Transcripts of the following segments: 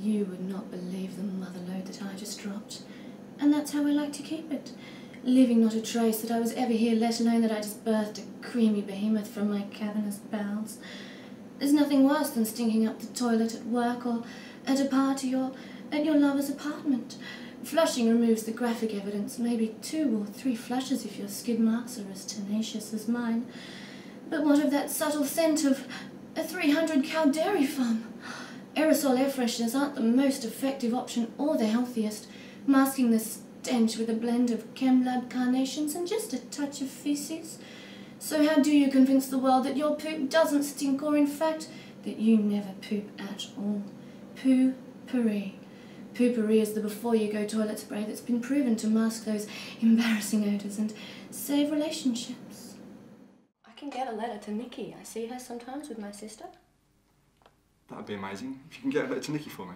You would not believe the mother load that I just dropped. And that's how I like to keep it. Leaving not a trace that I was ever here, let alone that I just birthed a creamy behemoth from my cavernous bowels. There's nothing worse than stinking up the toilet at work or at a party or at your lover's apartment. Flushing removes the graphic evidence, maybe 2 or 3 flushes if your skid marks are as tenacious as mine. But what of that subtle scent of a 300-cow dairy farm? Aerosol air fresheners aren't the most effective option or the healthiest, masking the stench with a blend of ChemLab carnations and just a touch of feces. So how do you convince the world that your poop doesn't stink, or in fact, that you never poop at all? Poo-pourri. Poo-pourri is the before-you-go toilet spray that's been proven to mask those embarrassing odours and save relationships. I can get a letter to Nikki. I see her sometimes with my sister. That'd be amazing. If you can get a letter to Nikki for me.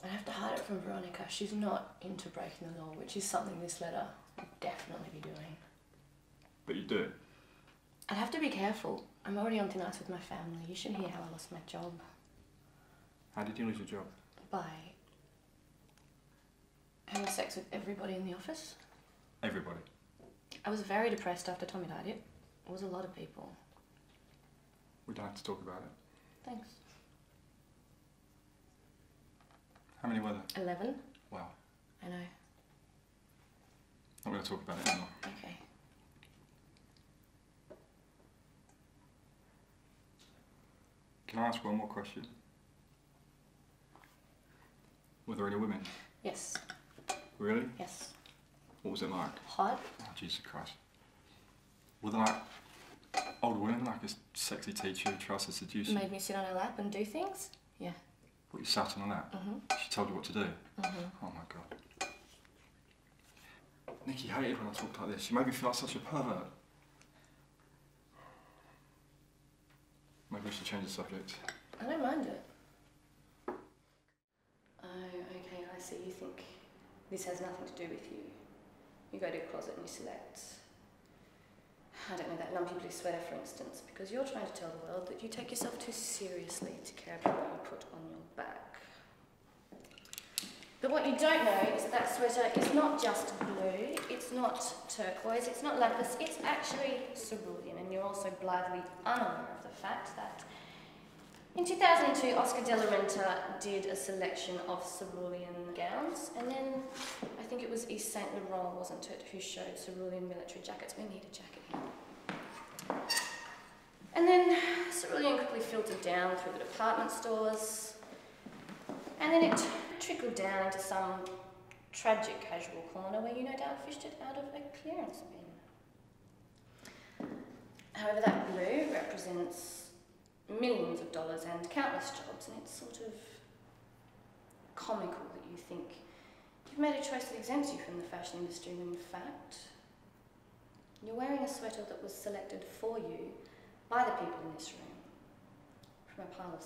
I'd have to hide it from Veronica. She's not into breaking the law, which is something this letter would definitely be doing. But you do it. I'd have to be careful. I'm already on thin ice with my family. You should hear how I lost my job. How did you lose your job? By having sex with everybody in the office. Everybody? I was very depressed after Tommy died. It was a lot of people. We don't have to talk about it. Thanks. How many were there? 11. Wow. I know. Not going to talk about it anymore. Okay. Can I ask one more question? Were there any women? Yes. Really? Yes. What was it like? Hot. Oh, Jesus Christ. Were there like old women, like a sexy teacher who tries to seduce you? Made me sit on her lap and do things? Yeah. What, you sat on her lap? She told you what to do? Oh my God. Nikki hated when I talked like this. She made me feel like such a pervert. Maybe we should change the subject. I don't mind it. Oh, okay, I see. You think this has nothing to do with you. You go to your closet and you select, I don't know, that lumpy blue sweater, for instance, because you're trying to tell the world that you take yourself too seriously to care about what you put on your back. But what you don't know is that sweater is not just blue, it's not turquoise, it's not lapis, it's actually cerulean, and you're also blithely unaware of the fact that in 2002, Oscar de la Renta did a selection of cerulean gowns, and then I think it was Yves Saint Laurent, wasn't it, who showed cerulean military jackets. We need a jacket here. And then cerulean quickly filtered down through the department stores, and then it trickled down into some tragic casual corner where you no doubt fished it out of a clearance bin. However, that blue represents millions of dollars and countless jobs, and it's sort of comical that you think you've made a choice that exempts you from the fashion industry when in fact you're wearing a sweater that was selected for you by the people in this room from a pile of